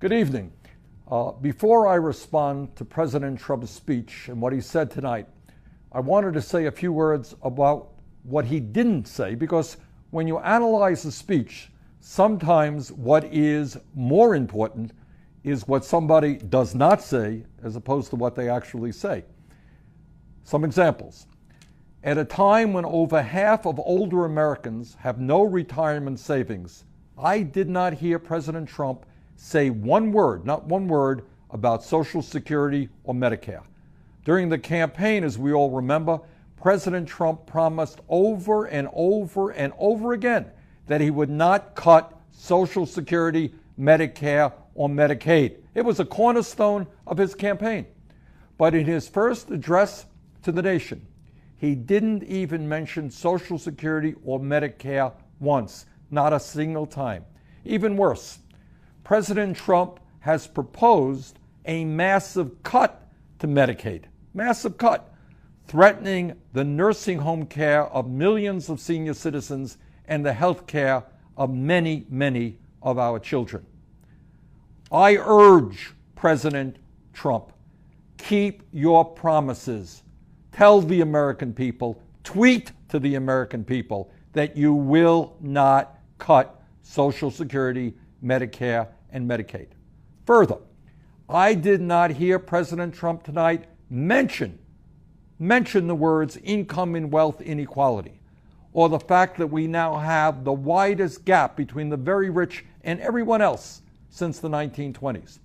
Good evening. Before I respond to President Trump's speech and what he said tonight, I wanted to say a few words about what he didn't say, because when you analyze the speech, sometimes what is more important is what somebody does not say as opposed to what they actually say. Some examples. At a time when over half of older Americans have no retirement savings, I did not hear President Trump say one word, not one word, about Social Security or Medicare. During the campaign, as we all remember, President Trump promised over and over and over again that he would not cut Social Security, Medicare, or Medicaid. It was a cornerstone of his campaign. But in his first address to the nation, he didn't even mention Social Security or Medicare once, not a single time. Even worse, President Trump has proposed a massive cut to Medicaid, massive cut, threatening the nursing home care of millions of senior citizens and the health care of many, many of our children. I urge President Trump, keep your promises. Tell the American people, tweet to the American people that you will not cut Social Security, Medicare, and Medicaid. Further, I did not hear President Trump tonight mention the words income and wealth inequality, or the fact that we now have the widest gap between the very rich and everyone else since the 1920s.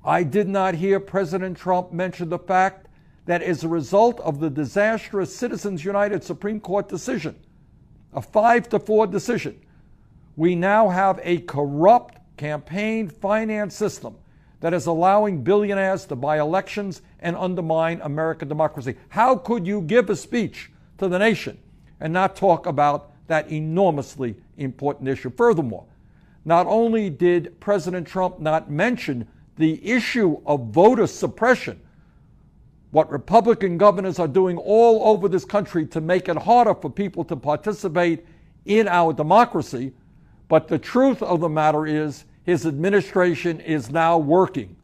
I did not hear President Trump mention the fact that as a result of the disastrous Citizens United Supreme Court decision, a 5-4 decision, we now have a corrupt campaign finance system that is allowing billionaires to buy elections and undermine American democracy. How could you give a speech to the nation and not talk about that enormously important issue? Furthermore, not only did President Trump not mention the issue of voter suppression, what Republican governors are doing all over this country to make it harder for people to participate in our democracy, but the truth of the matter is his administration is now working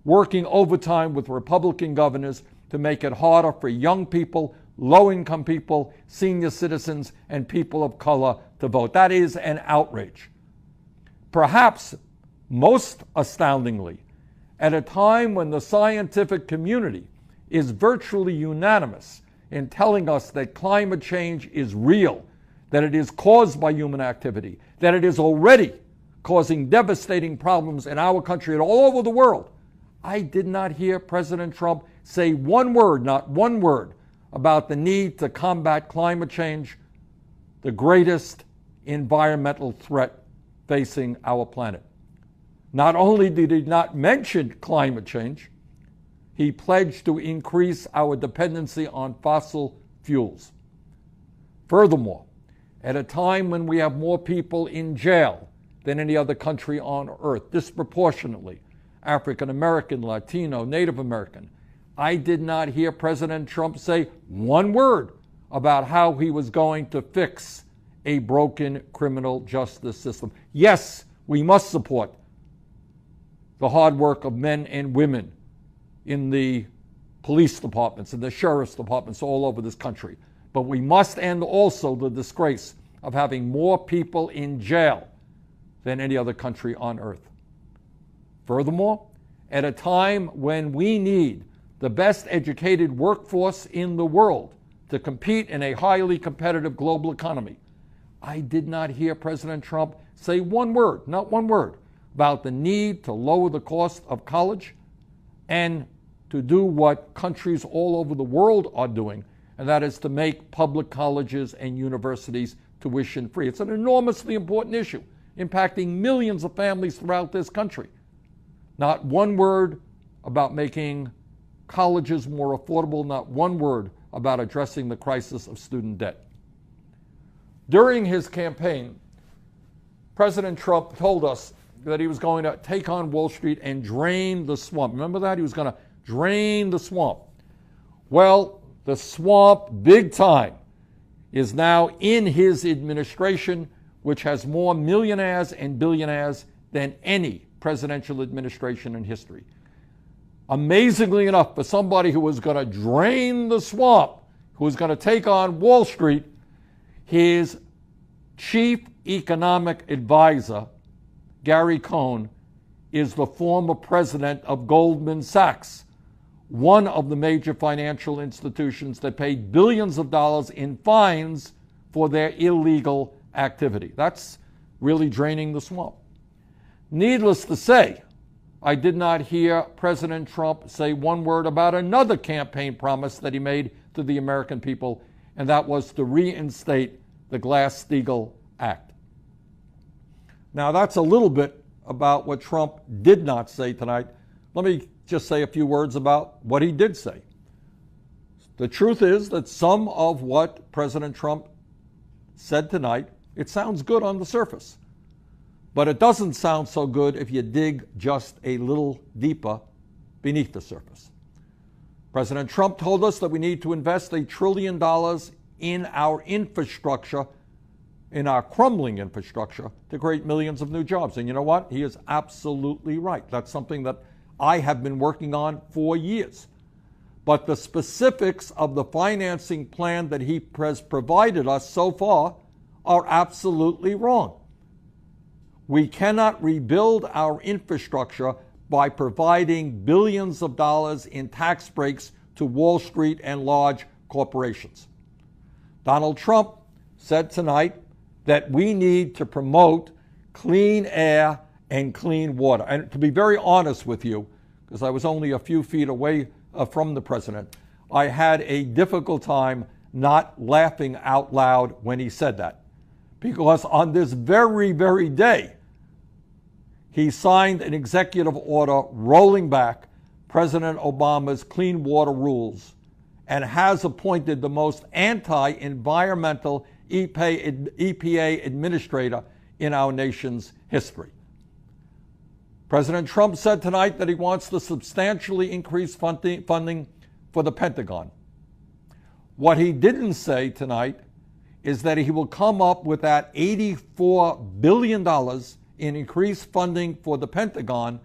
overtime with Republican governors to make it harder for young people, low-income people, senior citizens, and people of color to vote. That is an outrage. Perhaps most astoundingly, at a time when the scientific community is virtually unanimous in telling us that climate change is real, that it is caused by human activity, that it is already causing devastating problems in our country and all over the world, I did not hear President Trump say one word, not one word, about the need to combat climate change, the greatest environmental threat facing our planet. Not only did he not mention climate change, he pledged to increase our dependency on fossil fuels. Furthermore, at a time when we have more people in jail than any other country on earth, disproportionately African American, Latino, Native American, I did not hear President Trump say one word about how he was going to fix a broken criminal justice system. Yes, we must support the hard work of men and women in the police departments and the sheriff's departments all over this country. But we must end also the disgrace of having more people in jail than any other country on earth. Furthermore, at a time when we need the best educated workforce in the world to compete in a highly competitive global economy, I did not hear President Trump say one word, not one word, about the need to lower the cost of college and to do what countries all over the world are doing, and that is to make public colleges and universities tuition free. It's an enormously important issue, impacting millions of families throughout this country. Not one word about making colleges more affordable, not one word about addressing the crisis of student debt. During his campaign, President Trump told us that he was going to take on Wall Street and drain the swamp. Remember that? He was going to drain the swamp. Well, the swamp, big time, is now in his administration, which has more millionaires and billionaires than any presidential administration in history. Amazingly enough, for somebody who was going to drain the swamp, who was going to take on Wall Street, his chief economic advisor, Gary Cohn, is the former president of Goldman Sachs, one of the major financial institutions that paid billions of dollars in fines for their illegal activity. That's really draining the swamp. Needless to say, I did not hear President Trump say one word about another campaign promise that he made to the American people, and that was to reinstate the Glass-Steagall Act. Now, that's a little bit about what Trump did not say tonight. Let me just say a few words about what he did say. The truth is that some of what President Trump said tonight, it sounds good on the surface. But it doesn't sound so good if you dig just a little deeper beneath the surface. President Trump told us that we need to invest $1 trillion in our infrastructure, in our crumbling infrastructure, to create millions of new jobs. And you know what? He is absolutely right. That's something that I have been working on for years. But the specifics of the financing plan that he has provided us so far are absolutely wrong. We cannot rebuild our infrastructure by providing billions of dollars in tax breaks to Wall Street and large corporations. Donald Trump said tonight that we need to promote clean air and clean water. And to be very honest with you, because I was only a few feet away from the president, I had a difficult time not laughing out loud when he said that. Because on this very, very day, he signed an executive order rolling back President Obama's clean water rules and has appointed the most anti-environmental EPA administrator in our nation's history. President Trump said tonight that he wants to substantially increase funding for the Pentagon. What he didn't say tonight is that he will come up with that $84 billion in increased funding for the Pentagon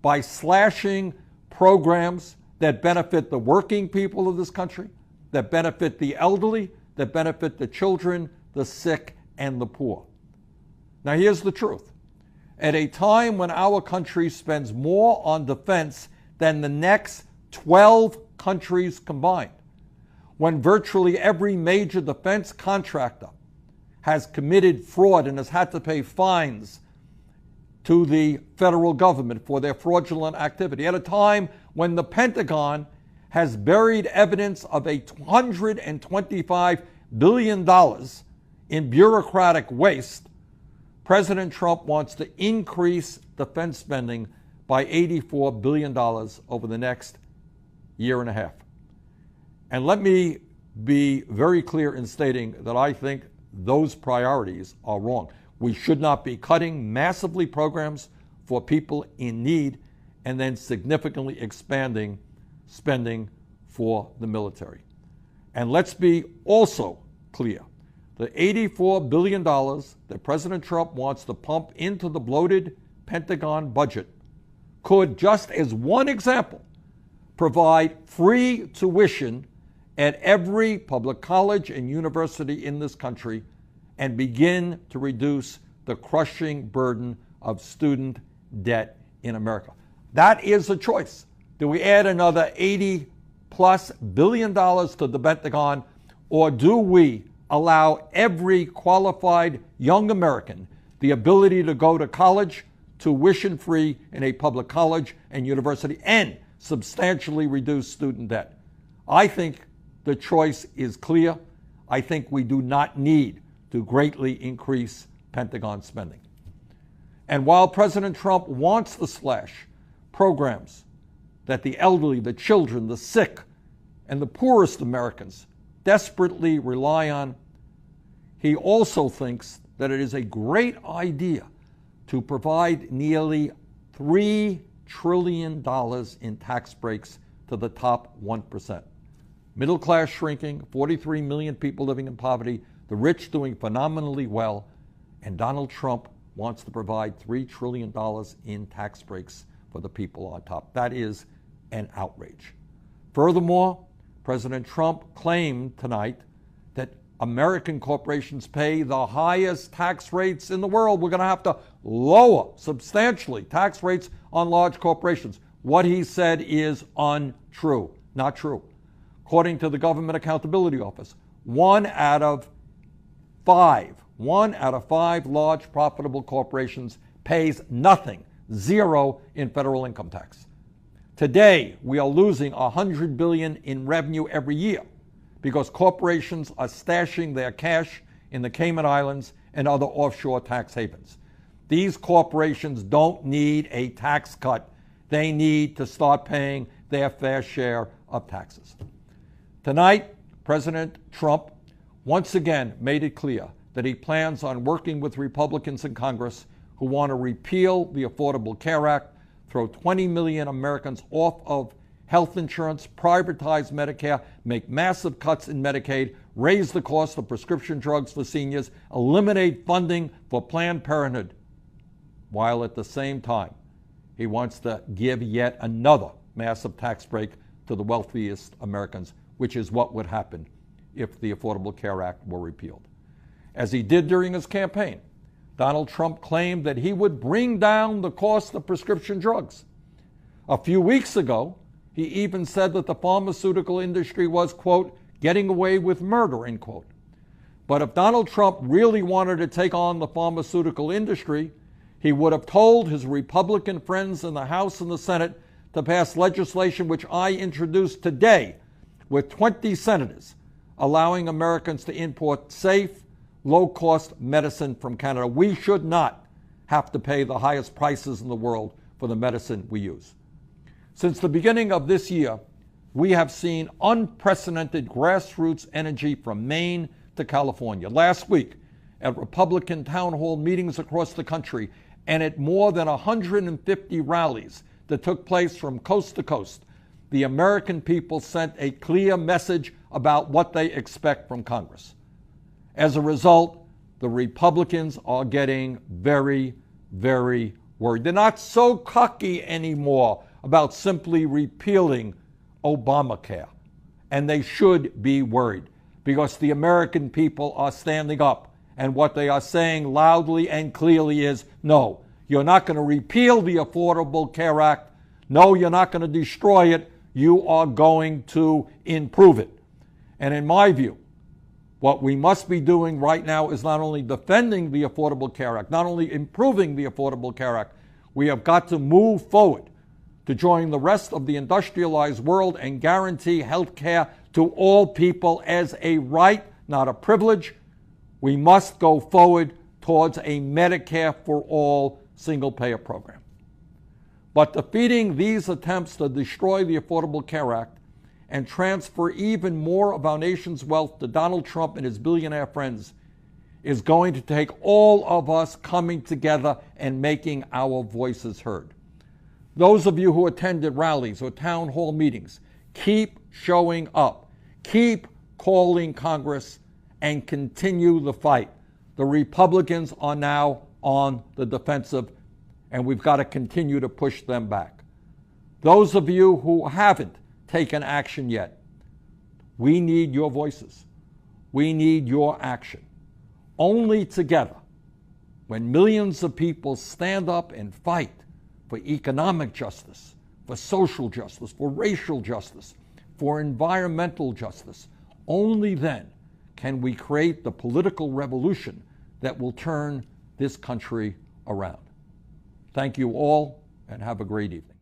by slashing programs that benefit the working people of this country, that benefit the elderly, that benefit the children, the sick, and the poor. Now, here's the truth. At a time when our country spends more on defense than the next 12 countries combined, when virtually every major defense contractor has committed fraud and has had to pay fines to the federal government for their fraudulent activity, at a time when the Pentagon has buried evidence of $125 billion in bureaucratic waste, President Trump wants to increase defense spending by $84 billion over the next year and a half. And let me be very clear in stating that I think those priorities are wrong. We should not be cutting massively programs for people in need and then significantly expanding spending for the military. And let's be also clear. The $84 billion that President Trump wants to pump into the bloated Pentagon budget could, just as one example, provide free tuition at every public college and university in this country and begin to reduce the crushing burden of student debt in America. That is a choice. Do we add another $80+ billion to the Pentagon, or do we allow every qualified young American the ability to go to college tuition-free in a public college and university and substantially reduce student debt? I think the choice is clear. I think we do not need to greatly increase Pentagon spending. And while President Trump wants to slash programs that the elderly, the children, the sick, and the poorest Americans desperately rely on, he also thinks that it is a great idea to provide nearly $3 trillion in tax breaks to the top 1%. Middle class shrinking, 43 million people living in poverty, the rich doing phenomenally well, and Donald Trump wants to provide $3 trillion in tax breaks for the people on top. That is an outrage. Furthermore, President Trump claimed tonight that American corporations pay the highest tax rates in the world. We're going to have to lower substantially tax rates on large corporations. What he said is untrue, not true. According to the Government Accountability Office, one out of five large profitable corporations pays nothing, zero in federal income tax. Today, we are losing $100 billion in revenue every year because corporations are stashing their cash in the Cayman Islands and other offshore tax havens. These corporations don't need a tax cut. They need to start paying their fair share of taxes. Tonight, President Trump once again made it clear that he plans on working with Republicans in Congress who want to repeal the Affordable Care Act, throw 20 million Americans off of health insurance, privatize Medicare, make massive cuts in Medicaid, raise the cost of prescription drugs for seniors, eliminate funding for Planned Parenthood, while at the same time he wants to give yet another massive tax break to the wealthiest Americans, which is what would happen if the Affordable Care Act were repealed. As he did during his campaign, Donald Trump claimed that he would bring down the cost of prescription drugs. A few weeks ago, he even said that the pharmaceutical industry was, quote, getting away with murder, end quote. But if Donald Trump really wanted to take on the pharmaceutical industry, he would have told his Republican friends in the House and the Senate to pass legislation which I introduced today with 20 senators, allowing Americans to import safe, low-cost medicine from Canada. We should not have to pay the highest prices in the world for the medicine we use. Since the beginning of this year, we have seen unprecedented grassroots energy from Maine to California. Last week, at Republican town hall meetings across the country and at more than 150 rallies that took place from coast to coast, the American people sent a clear message about what they expect from Congress. As a result, the Republicans are getting very, very worried. They're not so cocky anymore about simply repealing Obamacare. And they should be worried because the American people are standing up. And what they are saying loudly and clearly is, no, you're not going to repeal the Affordable Care Act. No, you're not going to destroy it. You are going to improve it. And in my view, what we must be doing right now is not only defending the Affordable Care Act, not only improving the Affordable Care Act, we have got to move forward to join the rest of the industrialized world and guarantee health care to all people as a right, not a privilege. We must go forward towards a Medicare for all single-payer program. But defeating these attempts to destroy the Affordable Care Act and transfer even more of our nation's wealth to Donald Trump and his billionaire friends is going to take all of us coming together and making our voices heard. Those of you who attended rallies or town hall meetings, keep showing up, keep calling Congress, and continue the fight. The Republicans are now on the defensive, and we've got to continue to push them back. Those of you who haven't taken action yet, we need your voices. We need your action. Only together, when millions of people stand up and fight for economic justice, for social justice, for racial justice, for environmental justice, only then can we create the political revolution that will turn this country around. Thank you all, and have a great evening.